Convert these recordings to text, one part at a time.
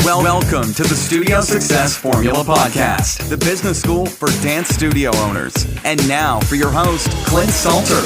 Welcome to the Studio Success Formula Podcast, the business school for dance studio owners. And now for your host, Clint Salter.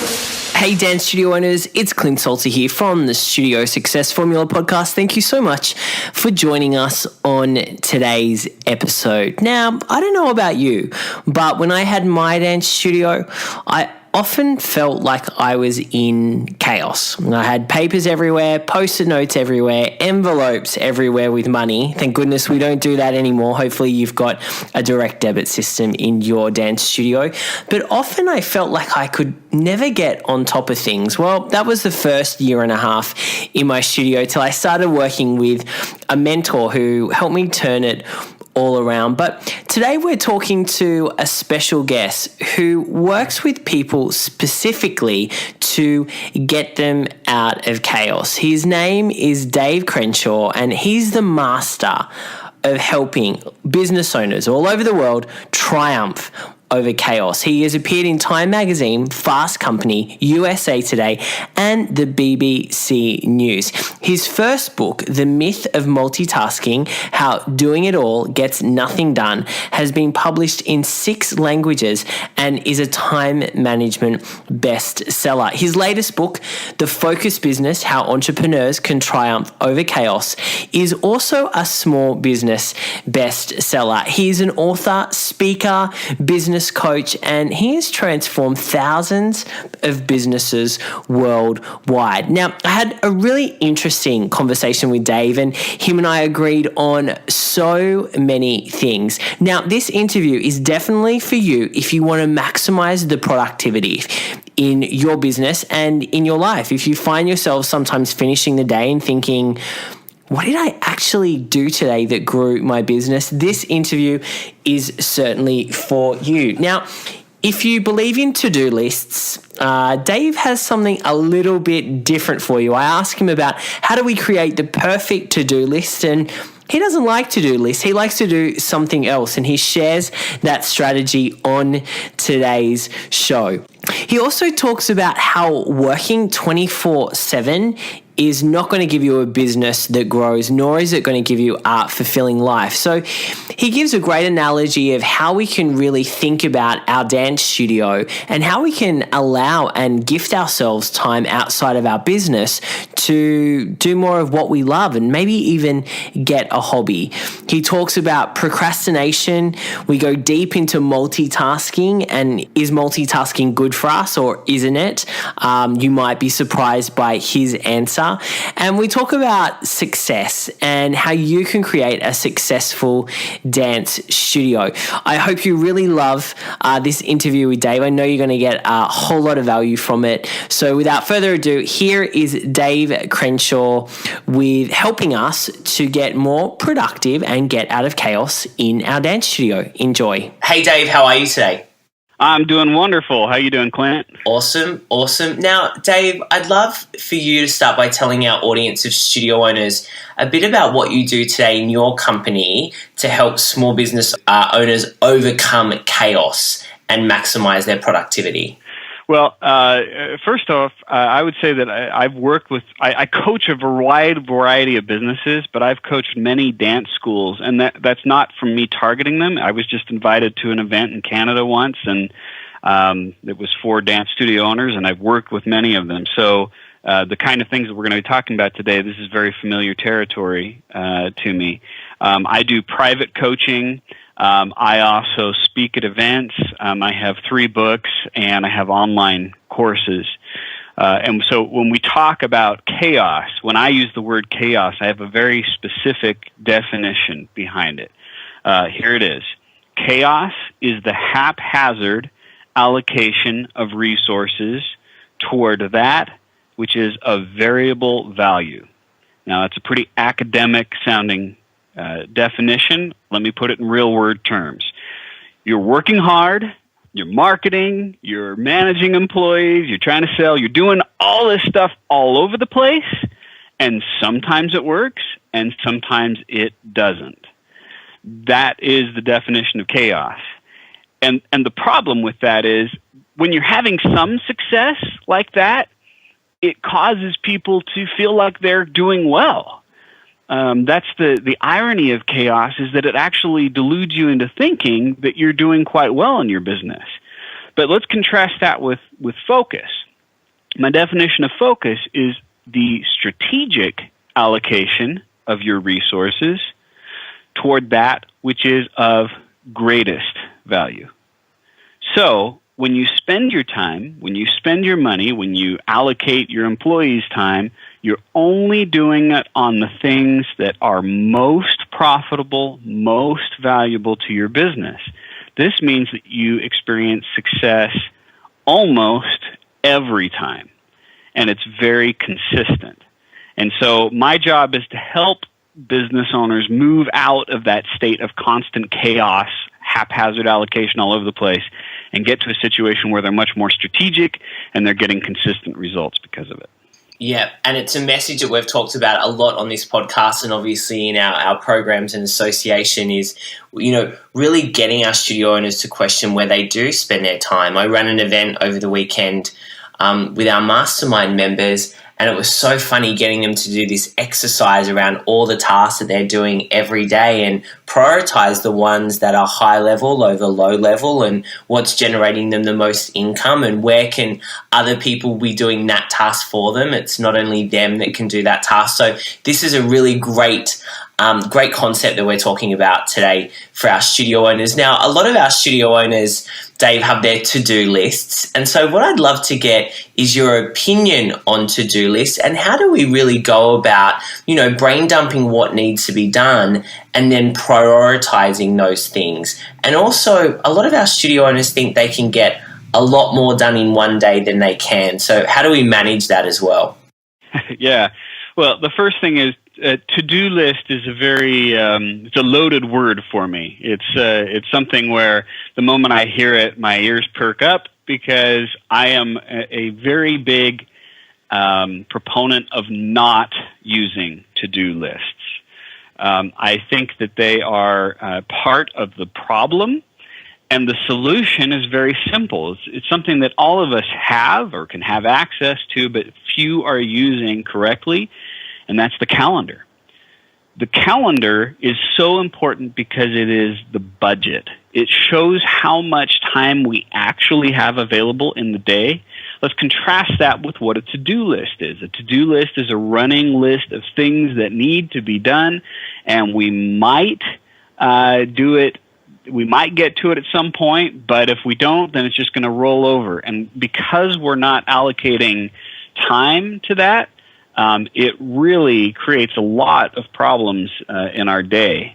Hey dance studio owners, it's Clint Salter here from the Studio Success Formula Podcast. Thank you so much for joining us on today's episode. Now, I don't know about you, but when I had my dance studio, I often felt like I was in chaos. I had papers everywhere, post-it notes everywhere, envelopes everywhere with money. Thank goodness we don't do that anymore. Hopefully you've got a direct debit system in your dance studio. But often I felt like I could never get on top of things. Well, that was the first year and a half in my studio till I started working with a mentor who helped me turn it all around. But today we're talking to a special guest who works with people specifically to get them out of chaos. His name is Dave Crenshaw, and he's the master of helping business owners all over the world triumph over chaos. He has appeared in Time Magazine, Fast Company, USA Today, and the BBC News. His first book, The Myth of Multitasking, How Doing It All Gets Nothing Done, has been published in 6 languages and is a time management bestseller. His latest book, The Focus Business, How Entrepreneurs Can Triumph Over Chaos, is also a small business bestseller. He's an author, speaker, business coach, and he has transformed thousands of businesses worldwide. Now, I had a really interesting conversation with Dave, and him and I agreed on so many things. Now, this interview is definitely for you if you want to maximize the productivity in your business and in your life. If you find yourself sometimes finishing the day and thinking, what did I actually do today that grew my business? This interview is certainly for you. Now, if you believe in to-do lists, Dave has something a little bit different for you. I asked him about how do we create the perfect to-do list, and he doesn't like to-do lists. He likes to do something else, and he shares that strategy on today's show. He also talks about how working 24/7 is not going to give you a business that grows, nor is it going to give you a fulfilling life. So he gives a great analogy of how we can really think about our dance studio and how we can allow and gift ourselves time outside of our business to do more of what we love and maybe even get a hobby. He talks about procrastination. We go deep into multitasking, and is multitasking good for us or isn't it? You might be surprised by his answer. And we talk about success and how you can create a successful dance studio. I hope you really love this interview with Dave. I know you're going to get a whole lot of value from it. So without further ado, here is Dave Crenshaw with helping us to get more productive and get out of chaos in our dance studio. Enjoy. Hey Dave, how are you today? I'm doing wonderful. How you doing, Clint? Awesome. Now, Dave, I'd love for you to start by telling our audience of studio owners a bit about what you do today in your company to help small business owners overcome chaos and maximize their productivity. Well, first off, I would say that I've worked with, I coach a wide variety of businesses, but I've coached many dance schools, and that's not from me targeting them. I was just invited to an event in Canada once, and it was for dance studio owners, and I've worked with many of them. So the kind of things that we're going to be talking about today, this is very familiar territory to me. I do private coaching. I also speak at events. I have 3 books, and I have online courses. And so when we talk about chaos, when I use the word chaos, I have a very specific definition behind it. Here it is. Chaos is the haphazard allocation of resources toward that which is of variable value. Now, that's a pretty academic-sounding definition. Let me put it in real-world terms. You're working hard, you're marketing, you're managing employees, you're trying to sell, you're doing all this stuff all over the place, and sometimes it works, and sometimes it doesn't. That is the definition of chaos. And the problem with that is when you're having some success like that, it causes people to feel like they're doing well. that's the irony of chaos, is that it actually deludes you into thinking that you're doing quite well in your business. But let's contrast that with focus. My definition of focus is the strategic allocation of your resources toward that which is of greatest value. So when you spend your time, when you spend your money, when you allocate your employees' time, you're only doing it on the things that are most profitable, most valuable to your business. This means that you experience success almost every time, and it's very consistent. And so my job is to help business owners move out of that state of constant chaos, haphazard allocation all over the place, and get to a situation where they're much more strategic and they're getting consistent results because of it. Yeah, and it's a message that we've talked about a lot on this podcast and obviously in our programs and association is, really getting our studio owners to question where they do spend their time. I ran an event over the weekend with our mastermind members, and it was so funny getting them to do this exercise around all the tasks that they're doing every day and prioritize the ones that are high level over low level and what's generating them the most income and where can other people be doing that task for them. It's not only them that can do that task. So this is a really great concept that we're talking about today for our studio owners. Now, a lot of our studio owners, Dave, have their to-do lists. And so what I'd love to get is your opinion on to-do lists and how do we really go about, brain dumping what needs to be done and then prioritizing those things. And also, a lot of our studio owners think they can get a lot more done in one day than they can. So how do we manage that as well? Yeah. Well, the first thing is, to-do list is it's a loaded word for me. It's something where the moment I hear it, my ears perk up because I am a very big proponent of not using to-do lists. I think that they are part of the problem, and the solution is very simple. It's something that all of us have or can have access to, but few are using correctly. And that's the calendar. The calendar is so important because it is the budget. It shows how much time we actually have available in the day. Let's contrast that with what a to-do list is. A to-do list is a running list of things that need to be done, and we might do it. We might get to it at some point, but if we don't, then it's just going to roll over. And because we're not allocating time to that, it really creates a lot of problems in our day.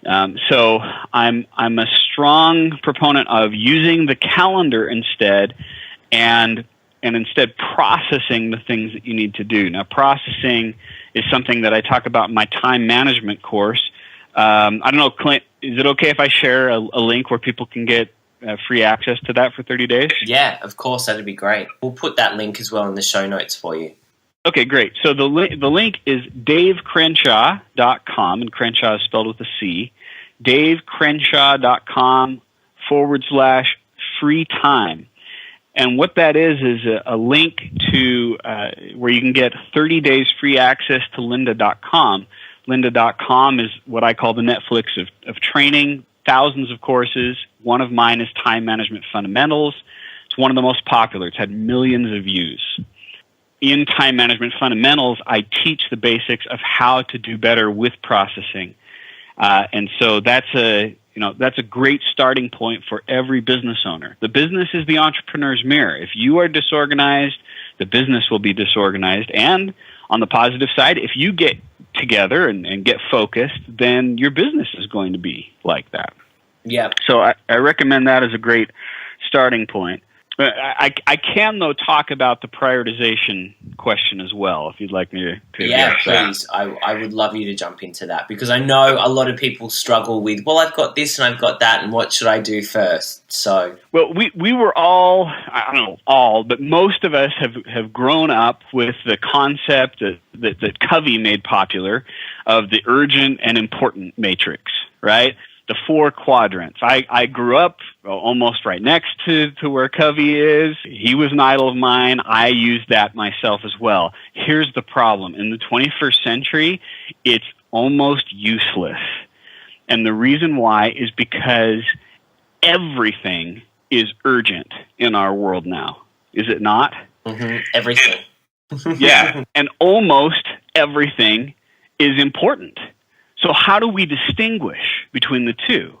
So I'm a strong proponent of using the calendar instead, and instead processing the things that you need to do. Now, processing is something that I talk about in my time management course. I don't know, Clint, is it okay if I share a link where people can get free access to that for 30 days? Yeah, of course, that'd be great. We'll put that link as well in the show notes for you. Okay, great. So the link is davecrenshaw.com, and Crenshaw is spelled with a C, davecrenshaw.com/free time. And what that is a link to where you can get 30 days free access to lynda.com. Lynda.com is what I call the Netflix of training, thousands of courses. One of mine is Time Management Fundamentals. It's one of the most popular. It's had millions of views. In Time Management Fundamentals, I teach the basics of how to do better with processing. And so that's a great starting point for every business owner. The business is the entrepreneur's mirror. If you are disorganized, the business will be disorganized. And on the positive side, if you get together and get focused, then your business is going to be like that. Yeah. So I recommend that as a great starting point. I can, though, talk about the prioritization question as well, if you'd like me to address that. Please. I would love you to jump into that because I know a lot of people struggle with, well, I've got this and I've got that, and what should I do first? So, well, we were all, I don't know all, but most of us have grown up with the concept that Covey made popular of the urgent and important matrix, right? The 4 quadrants. I grew up almost right next to where Covey is. He was an idol of mine. I used that myself as well. Here's the problem. In the 21st century, it's almost useless. And the reason why is because everything is urgent in our world now. Is it not? Mm-hmm. Everything. Yeah. And almost everything is important. So how do we distinguish between the two?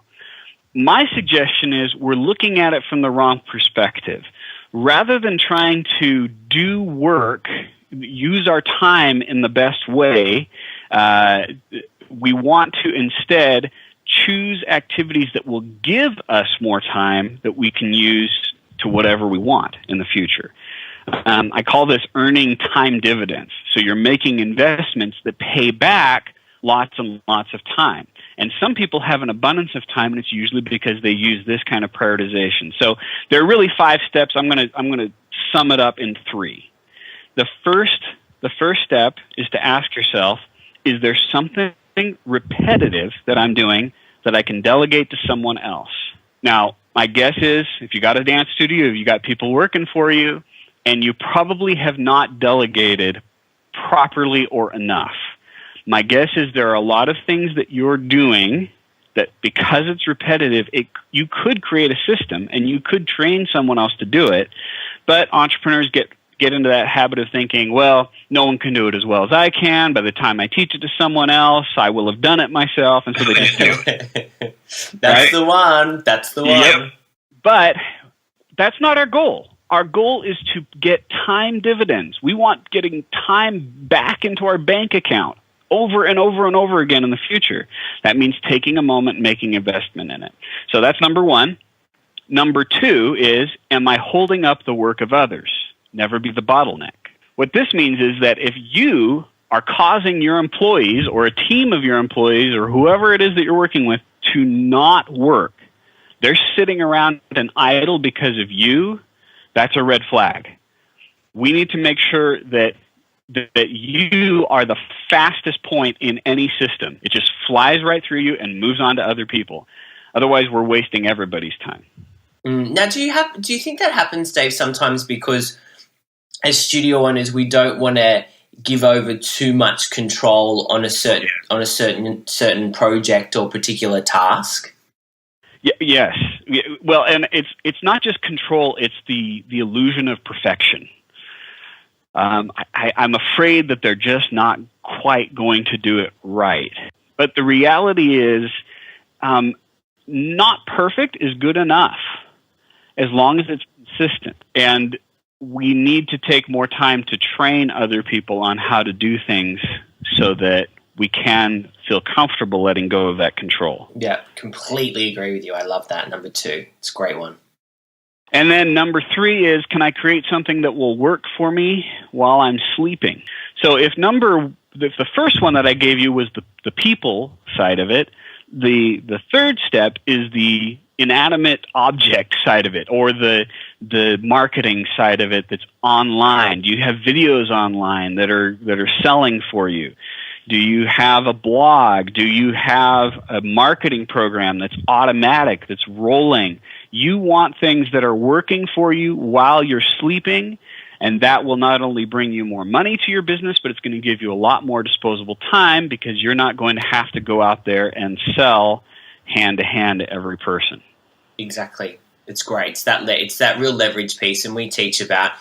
My suggestion is we're looking at it from the wrong perspective. Rather than trying to do work, use our time in the best way, we want to instead choose activities that will give us more time that we can use to whatever we want in the future. I call this earning time dividends. So you're making investments that pay back lots and lots of time. And some people have an abundance of time, and it's usually because they use this kind of prioritization. So there are really 5 steps. I'm going to sum it up in 3. The first step is to ask yourself, is there something repetitive that I'm doing that I can delegate to someone else? Now, my guess is if you got a dance studio, you got people working for you, and you probably have not delegated properly or enough. My guess is there are a lot of things that you're doing that because it's repetitive, you could create a system and you could train someone else to do it, but entrepreneurs get into that habit of thinking, well, no one can do it as well as I can. By the time I teach it to someone else, I will have done it myself, and so they just do it. That's the one. That's the one. Yep. But that's not our goal. Our goal is to get time dividends. We want getting time back into our bank account over and over and over again in the future. That means taking a moment and making investment in it. So that's number 1. Number 2 is, am I holding up the work of others? Never be the bottleneck. What this means is that if you are causing your employees or a team of your employees or whoever it is that you're working with to not work, they're sitting around and idle because of you, that's a red flag. We need to make sure that you are the fastest point in any system. It just flies right through you and moves on to other people. Otherwise, we're wasting everybody's time. Now, do you think that happens, Dave, sometimes because as studio owners, we don't want to give over too much control on a certain project or particular task? Yes. Well, and it's not just control; it's the illusion of perfection. I'm afraid that they're just not quite going to do it right. But the reality is, not perfect is good enough as long as it's consistent. And we need to take more time to train other people on how to do things so that we can feel comfortable letting go of that control. Yeah, completely agree with you. I love that. Number 2. It's a great one. And then number 3 is, can I create something that will work for me while I'm sleeping? So if the first one that I gave you was the people side of it, the third step is the inanimate object side of it, or the marketing side of it that's online. Do you have videos online that are selling for you? Do you have a blog? Do you have a marketing program that's automatic, that's rolling? You want things that are working for you while you're sleeping, and that will not only bring you more money to your business, but it's going to give you a lot more disposable time because you're not going to have to go out there and sell hand to hand to every person. Exactly. It's great. It's that real leverage piece, and we teach about,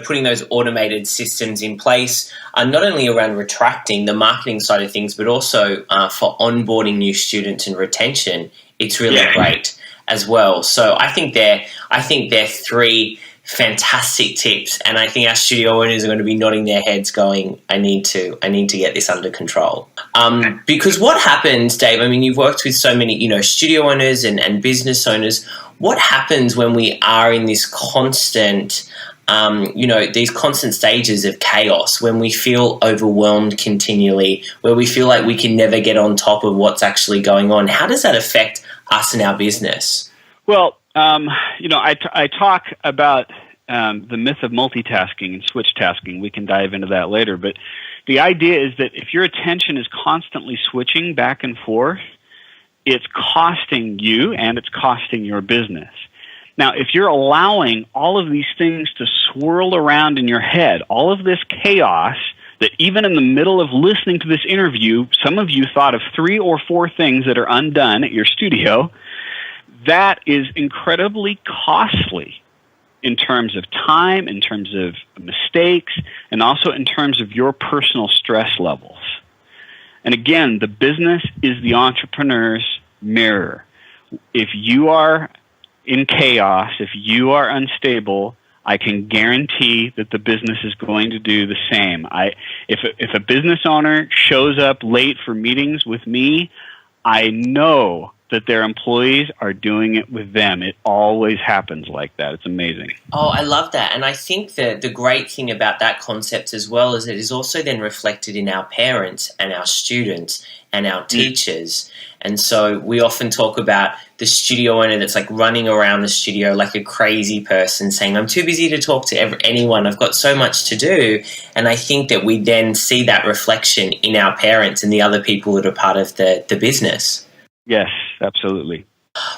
putting those automated systems in place, not only around retracting the marketing side of things, but also for onboarding new students and retention. It's really great as well. So I think they're 3 fantastic tips, and I think our studio owners are going to be nodding their heads, going, "I need to get this under control." Because what happens, Dave? I mean, you've worked with so many, studio owners and business owners. What happens when we are in this constant, these constant stages of chaos, when we feel overwhelmed continually, where we feel like we can never get on top of what's actually going on? How does that affect us and our business? Well, I talk about the myth of multitasking and switch tasking. We can dive into that later. But the idea is that if your attention is constantly switching back and forth, it's costing you and it's costing your business. Now, if you're allowing all of these things to swirl around in your head, all of this chaos that even in the middle of listening to this interview, some of you thought of 3 or 4 things that are undone at your studio. That is incredibly costly in terms of time, in terms of mistakes, and also in terms of your personal stress levels. And again, the business is the entrepreneur's mirror. If you are in chaos, if you are unstable, I can guarantee that the business is going to do the same. If a business owner shows up late for meetings with me, I know that their employees are doing it with them. It always happens like that. It's amazing. Oh, I love that. And I think that the great thing about that concept as well is it is also then reflected in our parents and our students and our teachers. And so we often talk about the studio owner that's like running around the studio like a crazy person saying, I'm too busy to talk to anyone. I've got so much to do. And I think that we then see that reflection in our parents and the other people that are part of the business. Yes, absolutely.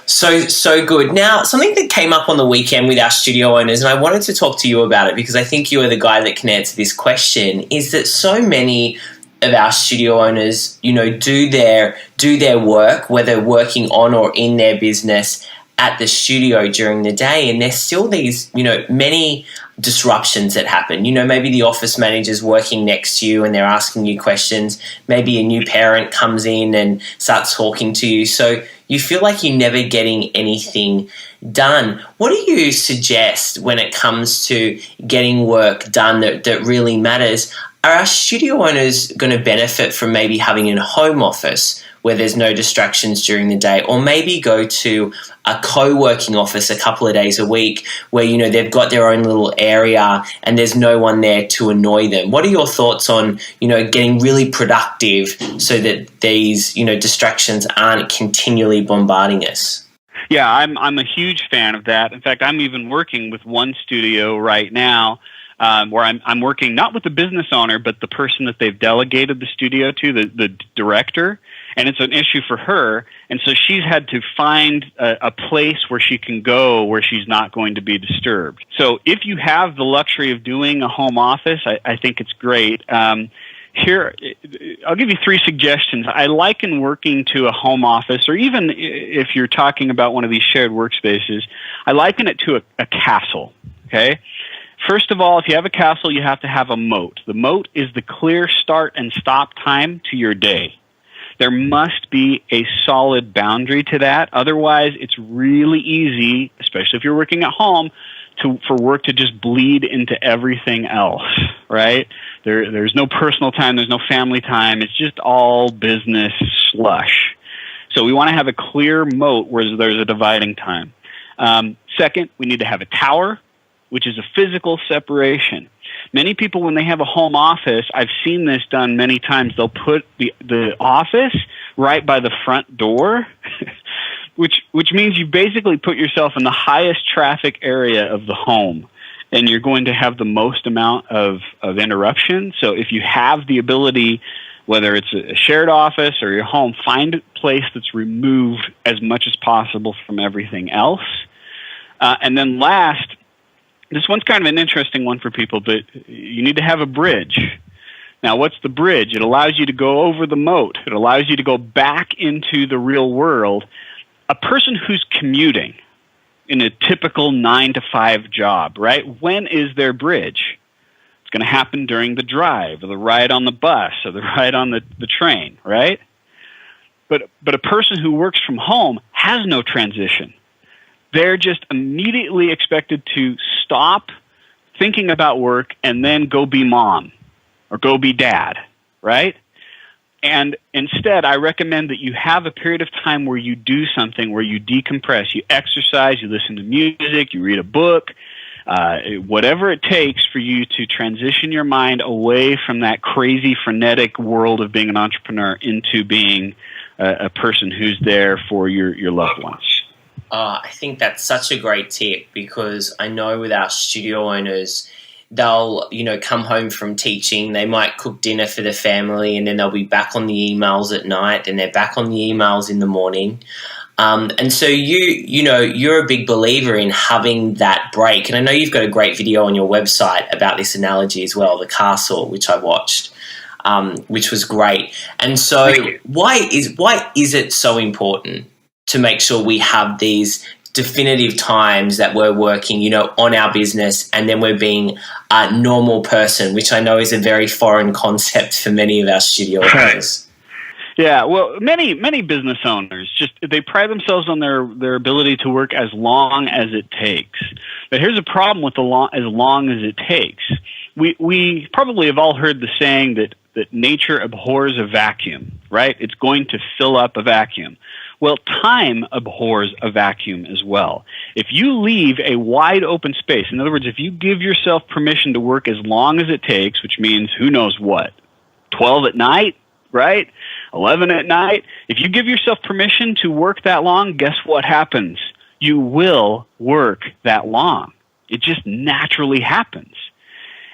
So good. Now, something that came up on the weekend with our studio owners, and I wanted to talk to you about it because I think you are the guy that can answer this question, is that so many of our studio owners, do their work, whether working on or in their business at the studio during the day, and there's still these, many disruptions that happen. Maybe the office manager's working next to you and they're asking you questions. Maybe a new parent comes in and starts talking to you. So you feel like you're never getting anything done. What do you suggest when it comes to getting work done that really matters? Are our studio owners going to benefit from maybe having a home office where there's no distractions during the day, or maybe go to a co-working office a couple of days a week where, they've got their own little area and there's no one there to annoy them? What are your thoughts on, getting really productive so that these, distractions aren't continually bombarding us? Yeah, I'm a huge fan of that. In fact, I'm even working with one studio right now where I'm working not with the business owner, but the person that they've delegated the studio to, the director. And it's an issue for her, and so she's had to find a place where she can go where she's not going to be disturbed. So if you have the luxury of doing a home office, I think it's great. Here, I'll give you 3 suggestions. I liken working to a home office, or even if you're talking about one of these shared workspaces, I liken it to a castle, okay? First of all, if you have a castle, you have to have a moat. The moat is the clear start and stop time to your day. There must be a solid boundary to that. Otherwise, it's really easy, especially if you're working at home, for work to just bleed into everything else, right? There's no personal time. There's no family time. It's just all business slush. So we want to have a clear moat where there's a dividing time. Second, we need to have a tower, which is a physical separation. Many people, when they have a home office, I've seen this done many times, they'll put the office right by the front door, which means you basically put yourself in the highest traffic area of the home, and you're going to have the most amount of interruption. So if you have the ability, whether it's a shared office or your home, find a place that's removed as much as possible from everything else. And then last, this one's kind of an interesting one for people, but you need to have a bridge. Now, what's the bridge? It allows you to go over the moat. It allows you to go back into the real world. A person who's commuting in a typical 9-to-5 job, right? When is their bridge? It's going to happen during the drive or the ride on the bus or the ride on the train, right? But a person who works from home has no transition. They're just immediately expected to stop thinking about work and then go be mom or go be dad, right? And instead, I recommend that you have a period of time where you do something, where you decompress, you exercise, you listen to music, you read a book, whatever it takes for you to transition your mind away from that crazy, frenetic world of being an entrepreneur into being a person who's there for your loved ones. I think that's such a great tip, because I know with our studio owners, they'll, come home from teaching, they might cook dinner for the family, and then they'll be back on the emails at night, and they're back on the emails in the morning. And so you're a big believer in having that break. And I know you've got a great video on your website about this analogy as well, the castle, which I watched, which was great. And so why is it so important to make sure we have these definitive times that we're working, on our business, and then we're being a normal person, which I know is a very foreign concept for many of our studio owners. Yeah, well, many business owners they pride themselves on their ability to work as long as it takes. But here's a problem with as long as it takes. We probably have all heard the saying that nature abhors a vacuum, right? It's going to fill up a vacuum. Well, time abhors a vacuum as well. If you leave a wide open space, in other words, if you give yourself permission to work as long as it takes, which means who knows what, 12 at night, right? 11 at night. If you give yourself permission to work that long, guess what happens? You will work that long. It just naturally happens.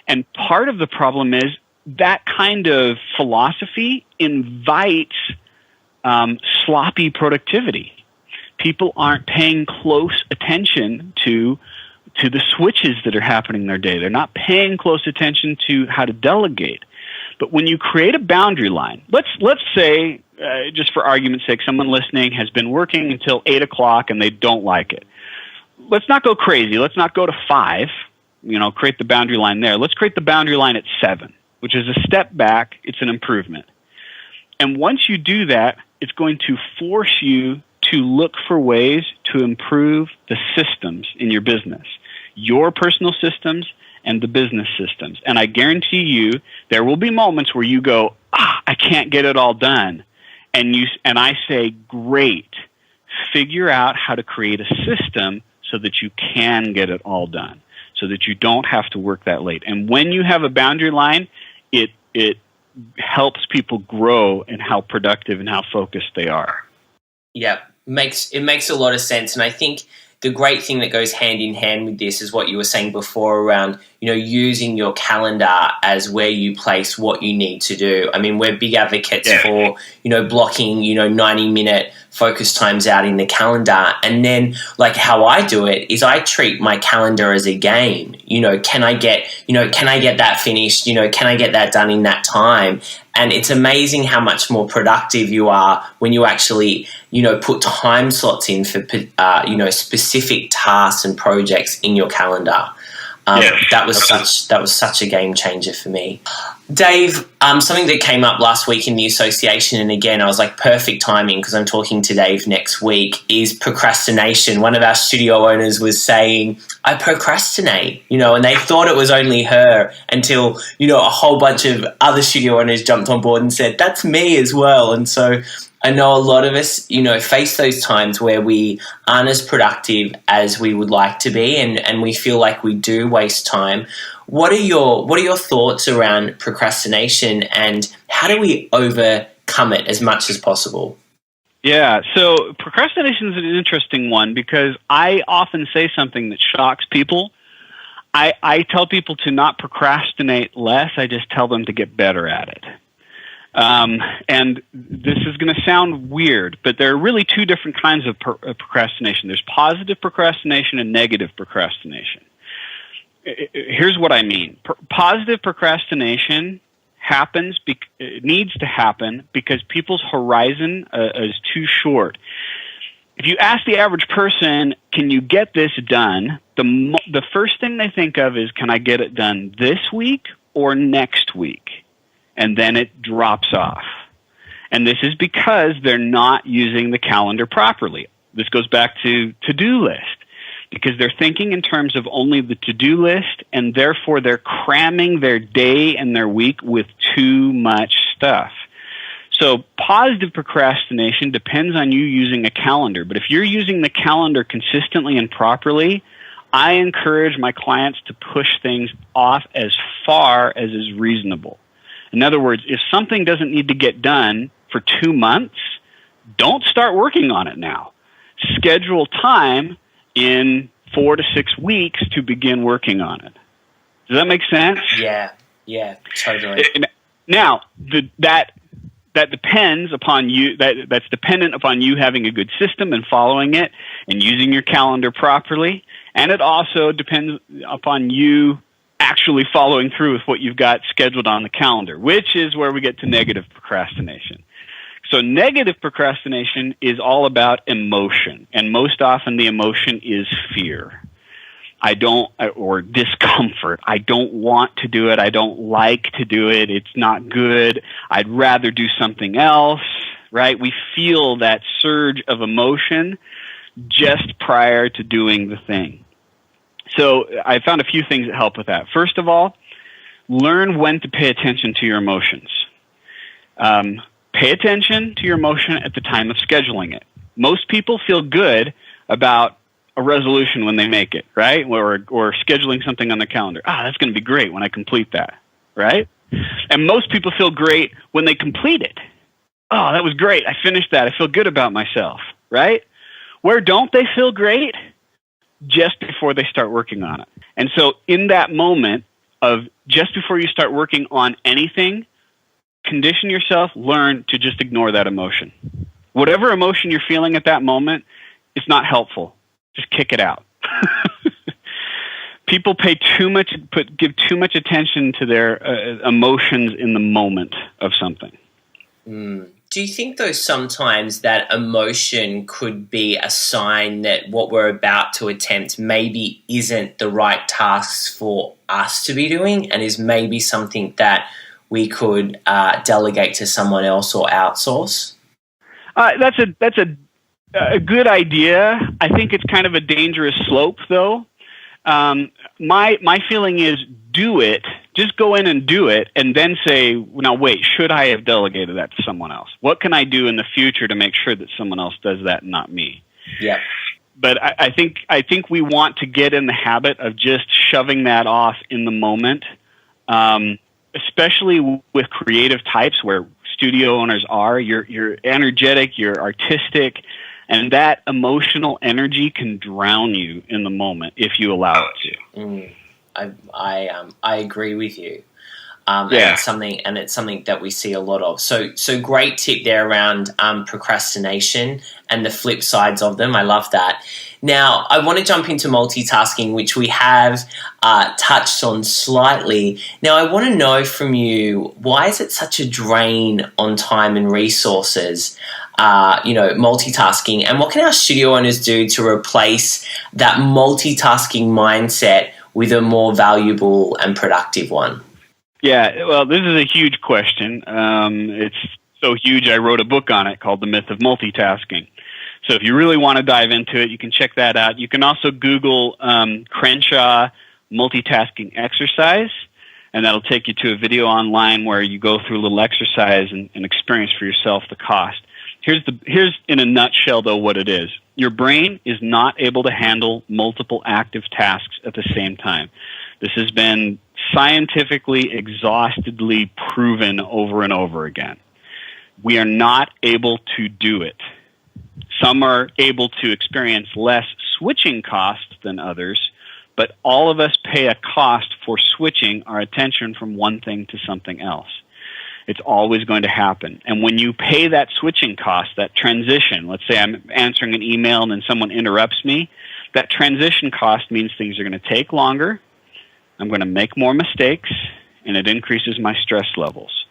And part of the problem is that kind of philosophy invites sloppy productivity. People aren't paying close attention to the switches that are happening in their day. They're not paying close attention to how to delegate. But when you create a boundary line, let's say, just for argument's sake, someone listening has been working until 8 o'clock and they don't like it. Let's not go crazy. Let's not go to 5, create the boundary line there. Let's create the boundary line at 7, which is a step back. It's an improvement. And once you do that, it's going to force you to look for ways to improve the systems in your business, your personal systems and the business systems. And I guarantee you there will be moments where you go, I can't get it all done. And I say, great, figure out how to create a system so that you can get it all done, so that you don't have to work that late. And when you have a boundary line, it helps people grow in how productive and how focused they are. Yeah, it makes a lot of sense. And I think the great thing that goes hand in hand with this is what you were saying before around, using your calendar as where you place what you need to do. I mean, we're big advocates for, blocking, 90-minute focus times out in the calendar. And then like how I do it is I treat my calendar as a game. Can I get that finished? Can I get that done in that time? And it's amazing how much more productive you are when you actually, put time slots in for, specific tasks and projects in your calendar. That was such a game changer for me. Dave, something that came up last week in the association, and again, I was like, perfect timing because I'm talking to Dave next week, is procrastination. One of our studio owners was saying, I procrastinate, and they thought it was only her until, a whole bunch of other studio owners jumped on board and said, that's me as well. And so I know a lot of us, face those times where we aren't as productive as we would like to be, and we feel like we do waste time. What are your thoughts around procrastination, and how do we overcome it as much as possible? Yeah, so procrastination is an interesting one because I often say something that shocks people. I tell people to not procrastinate less. I just tell them to get better at it. And this is going to sound weird, but there are really two different kinds of procrastination. There's positive procrastination and negative procrastination. Here's what I mean. Positive procrastination needs to happen because people's horizon is too short. If you ask the average person, can you get this done? The first thing they think of is, can I get it done this week or next week? And then it drops off. And this is because they're not using the calendar properly. This goes back to to-do list, because they're thinking in terms of only the to-do list, and therefore they're cramming their day and their week with too much stuff. So positive procrastination depends on you using a calendar. But if you're using the calendar consistently and properly, I encourage my clients to push things off as far as is reasonable. In other words, if something doesn't need to get done for 2 months, don't start working on it now. Schedule time in 4 to 6 weeks to begin working on it. Does that make sense? Yeah, totally. Now, that that depends upon you. That's dependent upon you having a good system and following it and using your calendar properly. And it also depends upon you actually following through with what you've got scheduled on the calendar, which is where we get to negative procrastination. So negative procrastination is all about emotion, and most often the emotion is fear. Or discomfort. I don't want to do it. I don't like to do it. It's not good. I'd rather do something else, right? We feel that surge of emotion just prior to doing the thing. So I found a few things that help with that. First of all, learn when to pay attention to your emotions. Pay attention to your emotion at the time of scheduling it. Most people feel good about a resolution when they make it, right? Or scheduling something on their calendar. That's going to be great when I complete that, right? And most people feel great when they complete it. Oh, that was great. I finished that. I feel good about myself, right? Where don't they feel great? Just before they start working on it. And so in that moment of just before you start working on anything, condition yourself, learn to just ignore that emotion. Whatever emotion you're feeling at that moment, it's not helpful. Just kick it out. People give too much attention to their emotions in the moment of something. Do you think, though, sometimes that emotion could be a sign that what we're about to attempt maybe isn't the right tasks for us to be doing, and is maybe something that we could delegate to someone else or outsource? That's a good idea. I think it's kind of a dangerous slope, though. My feeling is do it. Just go in and do it, and then say, now wait, should I have delegated that to someone else? What can I do in the future to make sure that someone else does that and not me? Yeah. But I think we want to get in the habit of just shoving that off in the moment, especially with creative types where studio owners are. You're energetic, you're artistic, and that emotional energy can drown you in the moment if you allow it to. I agree with you. And it's something that we see a lot of. So great tip there around procrastination and the flip sides of them. I love that. Now, I want to jump into multitasking, which we have touched on slightly. Now, I want to know from you, why is it such a drain on time and resources, multitasking, and what can our studio owners do to replace that multitasking mindset with a more valuable and productive one? Yeah, well, this is a huge question. It's so huge, I wrote a book on it called The Myth of Multitasking. So if you really want to dive into it, you can check that out. You can also Google Crenshaw multitasking exercise, and that'll take you to a video online where you go through a little exercise and experience for yourself the cost. Here's in a nutshell, though, what it is. Your brain is not able to handle multiple active tasks at the same time. This has been scientifically, exhaustively proven over and over again. We are not able to do it. Some are able to experience less switching costs than others, but all of us pay a cost for switching our attention from one thing to something else. It's always going to happen. And when you pay that switching cost, that transition, let's say I'm answering an email and then someone interrupts me, that transition cost means things are going to take longer, I'm going to make more mistakes, and it increases my stress levels.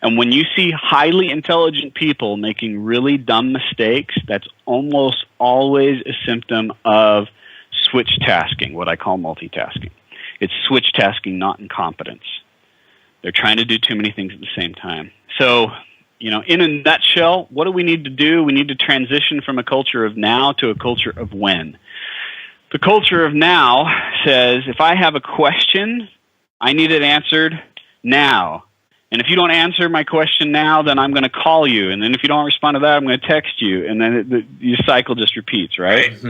And when you see highly intelligent people making really dumb mistakes, that's almost always a symptom of switch tasking, what I call multitasking. It's switch tasking, not incompetence. They're trying to do too many things at the same time. So, in a nutshell, what do we need to do? We need to transition from a culture of now to a culture of when. The culture of now says, if I have a question, I need it answered now. And if you don't answer my question now, then I'm going to call you. And then if you don't respond to that, I'm going to text you. And then your cycle just repeats, right? Mm-hmm,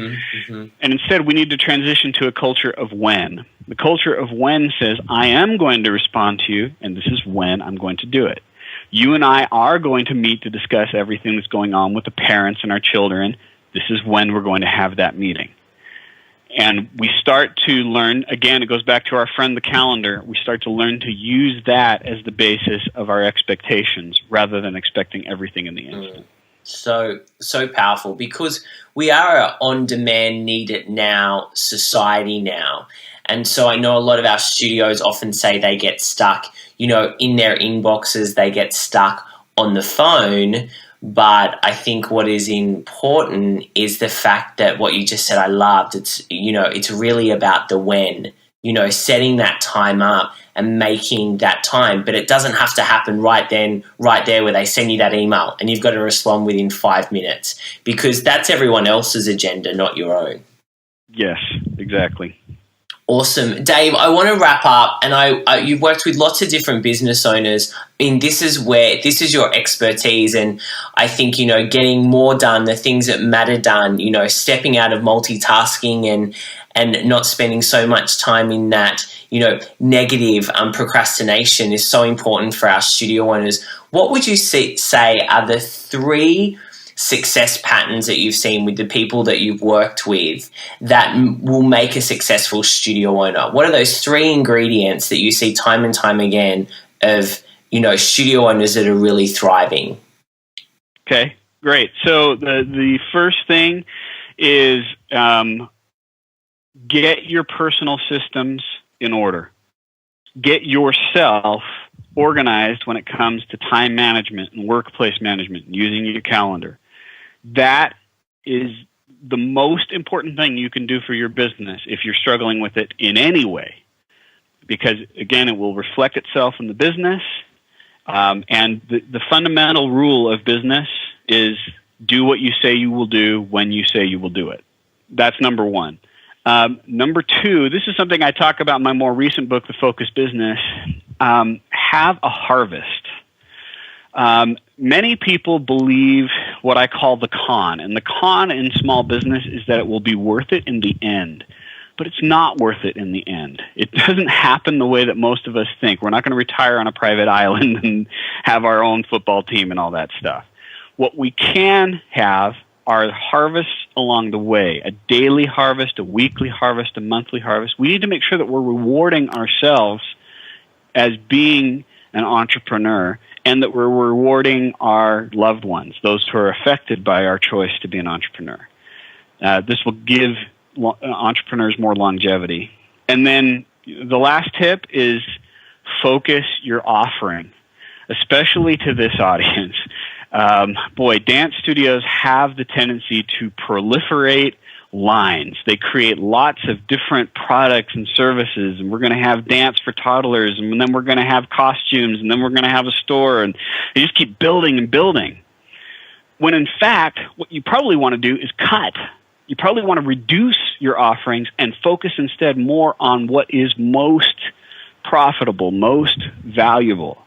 mm-hmm. And instead, we need to transition to a culture of when. The culture of when says, I am going to respond to you, and this is when I'm going to do it. You and I are going to meet to discuss everything that's going on with the parents and our children. This is when we're going to have that meeting. And we start to learn, again, it goes back to our friend the calendar, we start to learn to use that as the basis of our expectations rather than expecting everything in the instant. So powerful, because we are an on-demand, need-it-now society now. And so I know a lot of our studios often say they get stuck, in their inboxes, they get stuck on the phone. But I think what is important is the fact that what you just said, I loved. It's really about the when, setting that time up and making that time. But it doesn't have to happen right then, right there where they send you that email and you've got to respond within 5 minutes, because that's everyone else's agenda, not your own. Yes, exactly. Awesome. Dave, I want to wrap up, and you've worked with lots of different business owners. This is your expertise, and I think, getting more done, the things that matter done, stepping out of multitasking and not spending so much time in that, negative procrastination is so important for our studio owners. What would you say are the 3 success patterns that you've seen with the people that you've worked with that will make a successful studio owner? What are those 3 ingredients that you see time and time again of, studio owners that are really thriving? Okay, great. So the first thing is get your personal systems in order. Get yourself organized when it comes to time management and workplace management and using your calendar. That is the most important thing you can do for your business if you're struggling with it in any way, because, again, it will reflect itself in the business. And the fundamental rule of business is do what you say you will do when you say you will do it. That's number 1. Number 2, this is something I talk about in my more recent book, The Focused Business. Have a harvest. Many people believe what I call the con, and the con in small business is that it will be worth it in the end, but it's not worth it in the end. It doesn't happen the way that most of us think. We're not going to retire on a private island and have our own football team and all that stuff. What we can have are harvests along the way, a daily harvest, a weekly harvest, a monthly harvest. We need to make sure that we're rewarding ourselves as being an entrepreneur, and that we're rewarding our loved ones, those who are affected by our choice to be an entrepreneur. This will give entrepreneurs more longevity. And then the last tip is focus your offering, especially to this audience. Dance studios have the tendency to proliferate lines. They create lots of different products and services, and we're going to have dance for toddlers, and then we're going to have costumes, and then we're going to have a store, and they just keep building and building. When in fact, what you probably want to do is cut. You probably want to reduce your offerings and focus instead more on what is most profitable, most valuable.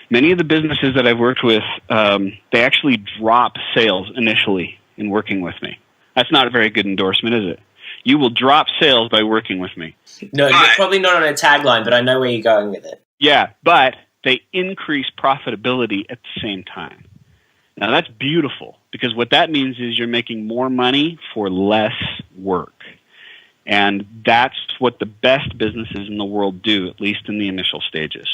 Many of the businesses that I've worked with, they actually drop sales initially in working with me. That's not a very good endorsement, is it? You will drop sales by working with me. No, you're probably not on a tagline, but I know where you're going with it. Yeah, but they increase profitability at the same time. Now, that's beautiful, because what that means is you're making more money for less work. And that's what the best businesses in the world do, at least in the initial stages.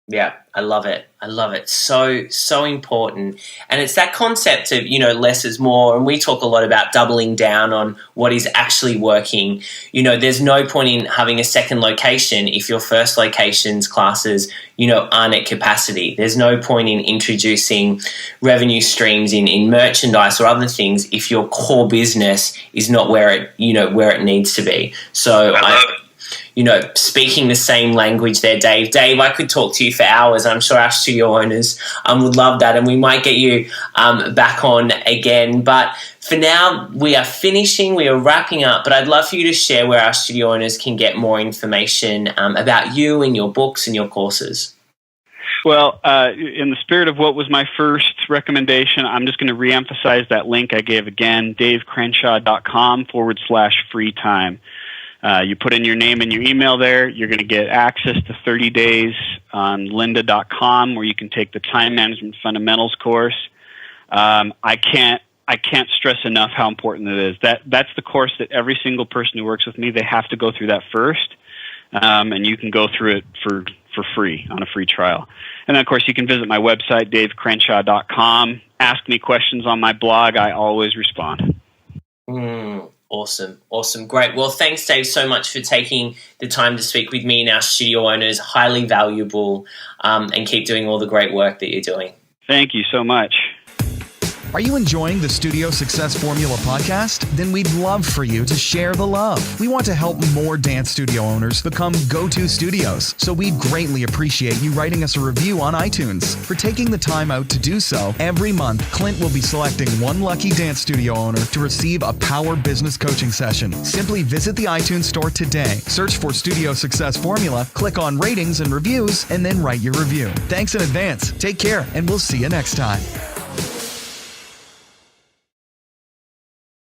Yeah, I love it. I love it. So important. And it's that concept of, less is more. And we talk a lot about doubling down on what is actually working. There's no point in having a second location if your first location's classes, aren't at capacity. There's no point in introducing revenue streams in merchandise or other things if your core business is not where it needs to be. So speaking the same language there, Dave. Dave, I could talk to you for hours. I'm sure our studio owners would love that, and we might get you back on again. But for now, we are finishing, we are wrapping up, but I'd love for you to share where our studio owners can get more information about you and your books and your courses. Well, in the spirit of what was my first recommendation, I'm just going to reemphasize that link I gave again, davecrenshaw.com/free time. You put in your name and your email there. You're going to get access to 30 days on lynda.com, where you can take the Time Management Fundamentals course. I I can't stress enough how important it is. That's the course that every single person who works with me, they have to go through that first, and you can go through it for free on a free trial. And then, of course, you can visit my website, davecrenshaw.com. Ask me questions on my blog. I always respond. Awesome. Great. Well, thanks, Dave, so much for taking the time to speak with me and our studio owners. Highly valuable, and keep doing all the great work that you're doing. Thank you so much. Are you enjoying the Studio Success Formula podcast? Then we'd love for you to share the love. We want to help more dance studio owners become go-to studios, so we'd greatly appreciate you writing us a review on iTunes. For taking the time out to do so, every month, Clint will be selecting one lucky dance studio owner to receive a Power Business Coaching session. Simply visit the iTunes store today, search for Studio Success Formula, click on ratings and reviews, and then write your review. Thanks in advance. Take care, and we'll see you next time.